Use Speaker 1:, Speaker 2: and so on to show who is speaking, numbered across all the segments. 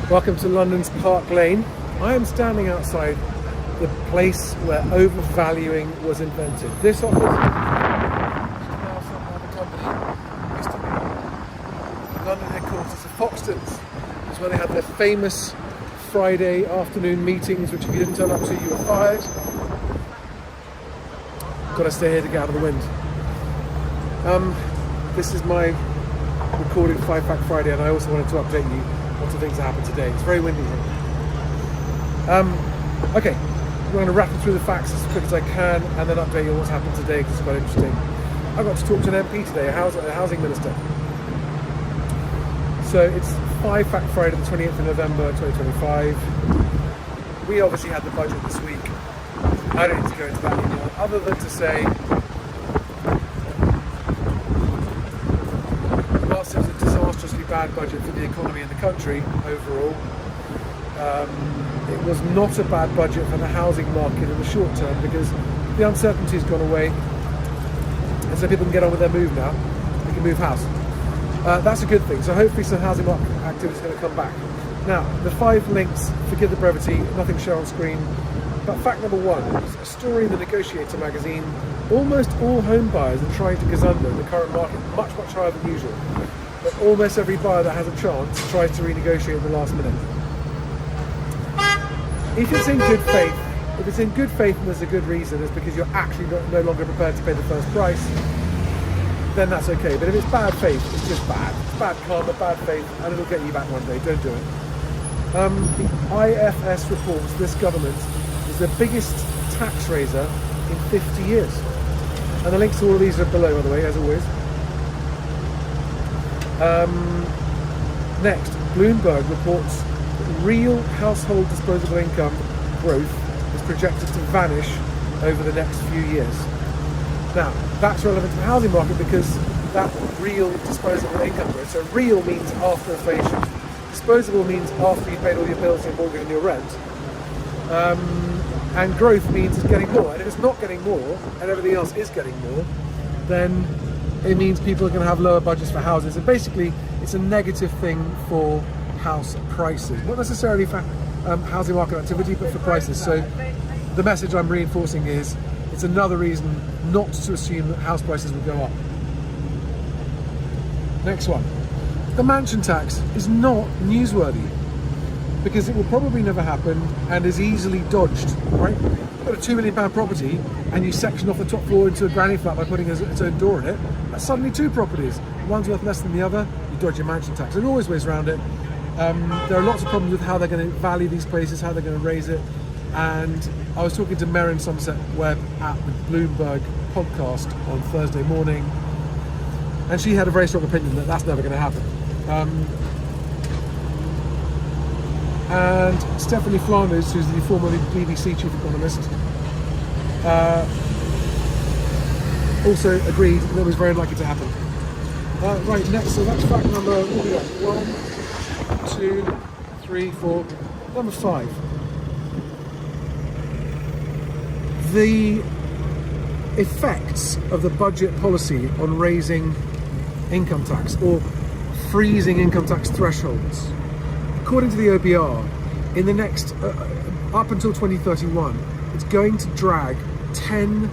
Speaker 1: Welcome to London's Park Lane. I am standing outside the place where overvaluing was invented. This office is now some other company. Used to be London headquarters of Foxtons. It's where they had their famous Friday afternoon meetings, which if you didn't turn up to, you were fired. Got to stay here to get out of the wind. This is my recorded 5 Fact Friday, and I also wanted to update you on some things that happened today. It's very windy here. Okay, I'm going to rattle through the facts as quick as I can and then update you on what's happened today because it's quite interesting. I got to talk to an MP today, a housing minister. So it's 5 Fact Friday, the 28th of November 2025. We obviously had the budget this week. I don't need to go into that anymore, other than to say, whilst it was a disastrously bad budget for the economy and the country overall, it was not a bad budget for the housing market in the short term because the uncertainty has gone away, and so people can get on with their move now. They can move house. That's a good thing. So hopefully some housing market activity is going to come back. Now, the 5 links, forgive the brevity, nothing shown on screen. But fact number 1, a story in the Negotiator magazine. Almost all home buyers are trying to gazunder the current market much higher than usual. But almost every buyer that has a chance tries to renegotiate at the last minute. If it's in good faith and there's a good reason, it's because you're actually no longer prepared to pay the first price, then that's okay. But if it's bad faith, it's just bad. It's bad karma, bad faith, and it'll get you back one day. Don't do it. The IFS reports this government is the biggest tax raiser in 50 years. And the links to all of these are below, by the way, as always. Next, Bloomberg reports that real household disposable income growth is projected to vanish over the next few years. Now, that's relevant to the housing market because that real disposable income growth, so real means after inflation, disposable means after you've paid all your bills, your mortgage and your rent, and growth means it's getting more. And if it's not getting more, and everything else is getting more, then it means people are going to have lower budgets for houses. And basically, it's a negative thing for house prices. Not necessarily for housing market activity, but for prices. So the message I'm reinforcing is it's another reason not to assume that house prices will go up. Next one. The mansion tax is not newsworthy because it will probably never happen and is easily dodged, right? You've got a £2 million property and you section off the top floor into a granny flat by putting its own door in it. That's suddenly 2 properties. One's worth less than the other, you dodge your mansion tax. There are always ways around it. There are lots of problems with how they're going to value these places, how they're going to raise it. And I was talking to Merrin Somerset Webb at the Bloomberg podcast on Thursday morning, and she had a very strong opinion that that's never going to happen. And Stephanie Flanders, who's the former BBC chief economist, also agreed that it was very unlikely to happen. Right, next, so that's fact number 1, 2, 3, 4, number 5. The effects of the budget policy on raising income tax or freezing income tax thresholds. According to the OBR, in the next, up until 2031, it's going to drag 10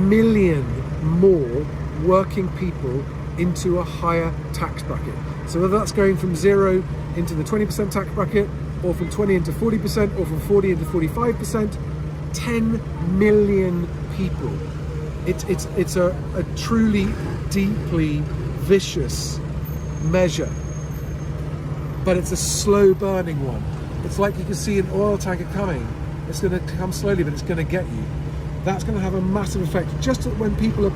Speaker 1: million more working people into a higher tax bracket. So whether that's going from 0 into the 20% tax bracket, or from 20 into 40%, or from 40 into 45%, 10 million people. It's a truly, deeply vicious measure, but it's a slow burning one. It's like you can see an oil tanker coming. It's going to come slowly, but it's going to get you. That's going to have a massive effect just when people are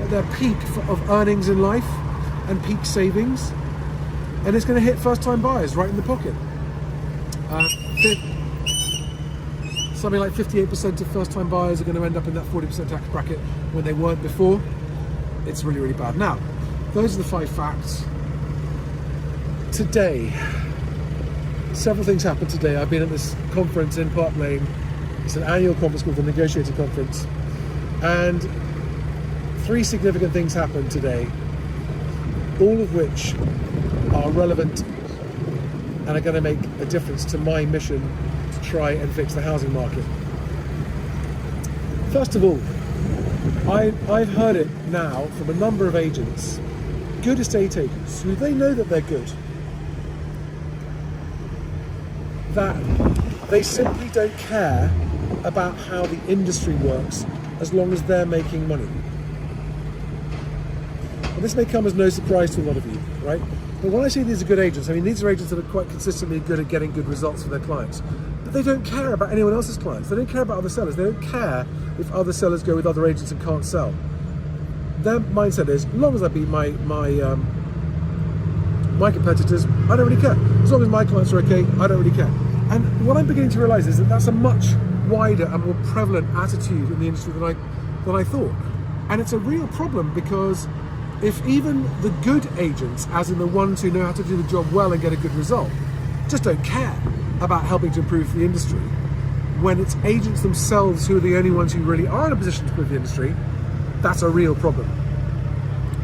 Speaker 1: at their peak of earnings in life and peak savings, and it's going to hit first-time buyers right in the pocket. Something like 58% of first-time buyers are going to end up in that 40% tax bracket when they weren't before. It's really, really bad. Now, those are the 5 facts. Today, several things happened today. I've been at this conference in Park Lane. It's an annual conference called the Negotiator Conference. And 3 significant things happened today, all of which are relevant and are going to make a difference to my mission to try and fix the housing market. First of all, I've heard it now from a number of agents, good estate agents, who they know that they're good, that they simply don't care about how the industry works as long as they're making money. And this may come as no surprise to a lot of you, right? But when I say these are good agents, I mean these are agents that are quite consistently good at getting good results for their clients. But they don't care about anyone else's clients. They don't care about other sellers. They don't care if other sellers go with other agents and can't sell. Their mindset is, as long as I beat my competitors, I don't really care. As long as my clients are okay, I don't really care. And what I'm beginning to realise is that that's a much wider and more prevalent attitude in the industry than I thought. And it's a real problem, because if even the good agents, as in the ones who know how to do the job well and get a good result, just don't care about helping to improve the industry, when it's agents themselves who are the only ones who really are in a position to improve the industry, that's a real problem.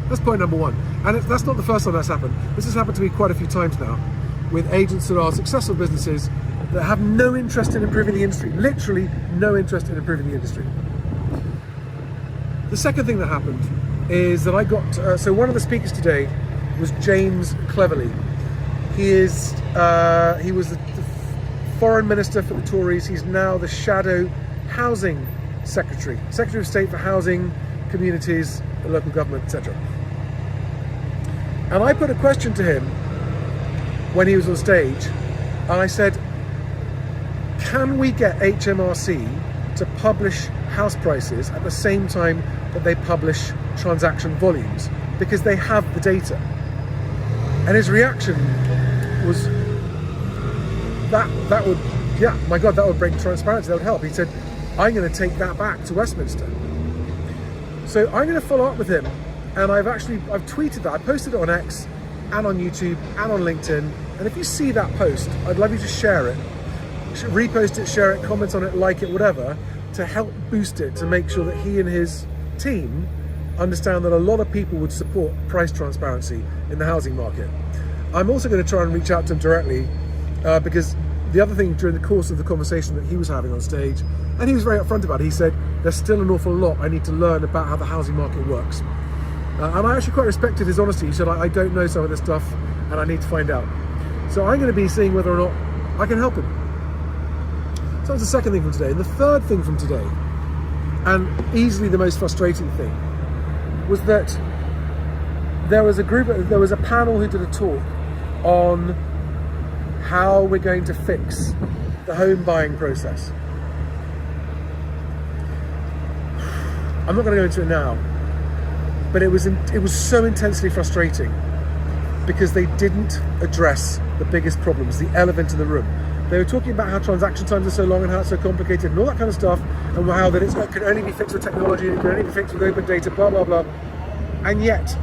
Speaker 1: That's point number one. And that's not the first time that's happened. This has happened to me quite a few times now, with agents that are successful businesses that have no interest in improving the industry, literally no interest in improving the industry. The second thing that happened is that I got, so one of the speakers today was James Cleverly. He was the foreign minister for the Tories. He's now the shadow housing secretary of state for housing, communities, local government, etc. And I put a question to him when he was on stage, and I said, can we get HMRC to publish house prices at the same time that they publish transaction volumes, because they have the data? And his reaction was, that would, yeah, my God, that would bring transparency, that would help. He said, I'm going to take that back to Westminster. So I'm going to follow up with him, and I've tweeted that. I posted it on X and on YouTube and on LinkedIn. And if you see that post, I'd love you to share it, repost it, share it, comment on it, like it, whatever, to help boost it, to make sure that he and his team understand that a lot of people would support price transparency in the housing market. I'm also going to try and reach out to him directly, because the other thing during the course of the conversation that he was having on stage, and he was very upfront about it, he said, there's still an awful lot I need to learn about how the housing market works. And I actually quite respected his honesty. He said, I don't know some of this stuff and I need to find out. So I'm going to be seeing whether or not I can help him. So that's the second thing from today. And the third thing from today, and easily the most frustrating thing, was that there was a panel who did a talk on how we're going to fix the home buying process. I'm not going to go into it now, but it was so intensely frustrating because they didn't address the biggest problems, the elephant in the room. They were talking about how transaction times are so long and how it's so complicated and all that kind of stuff, and how that it can only be fixed with technology, it can only be fixed with open data, blah, blah, blah. And yet,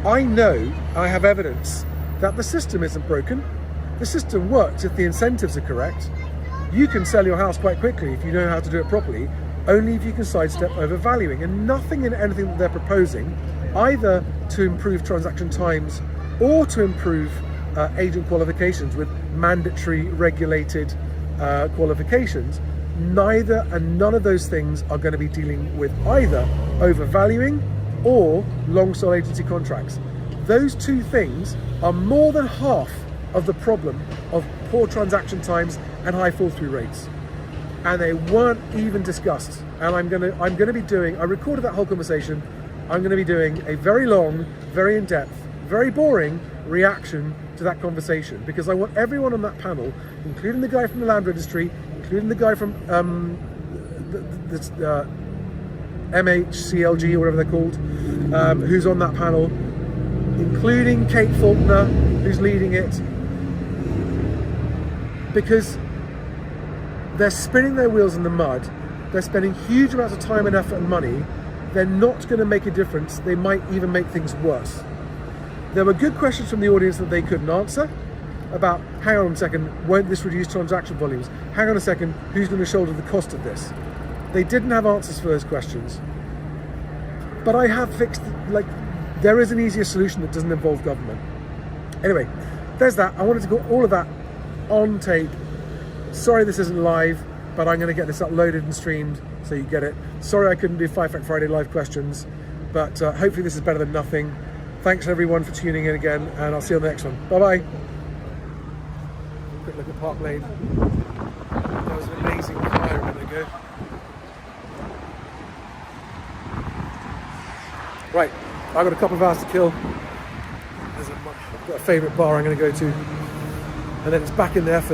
Speaker 1: I know, I have evidence that the system isn't broken. The system works if the incentives are correct. You can sell your house quite quickly if you know how to do it properly, only if you can sidestep overvaluing. And nothing in anything that they're proposing, either to improve transaction times or to improve agent qualifications with mandatory regulated qualifications, neither and none of those things are going to be dealing with either overvaluing or long sole agency contracts. Those two things are more than half of the problem of poor transaction times and high fall through rates. And they weren't even discussed. And I'm gonna be doing, I recorded that whole conversation, I'm gonna be doing a very long, very in-depth, very boring reaction to that conversation, because I want everyone on that panel, including the guy from the land registry, including the guy from MHCLG or whatever they're called, who's on that panel, including Kate Faulkner, who's leading it, because they're spinning their wheels in the mud, they're spending huge amounts of time and effort and money, they're not going to make a difference, they might even make things worse. There were good questions from the audience that they couldn't answer, about, hang on a second, won't this reduce transaction volumes? Hang on a second, who's going to shoulder the cost of this? They didn't have answers for those questions. But I have fixed, there is an easier solution that doesn't involve government. Anyway, there's that. I wanted to go all of that on tape. Sorry this isn't live, but I'm going to get this uploaded and streamed so you get it. Sorry I couldn't do 5 Fact Friday live questions, but hopefully this is better than nothing. Thanks everyone for tuning in again, and I'll see you on the next one. Bye-bye. Quick look at Park Lane. That was an amazing fire a minute ago. Right, I've got a couple of hours to kill. I've got a favourite bar I'm going to go to, and then it's back in there for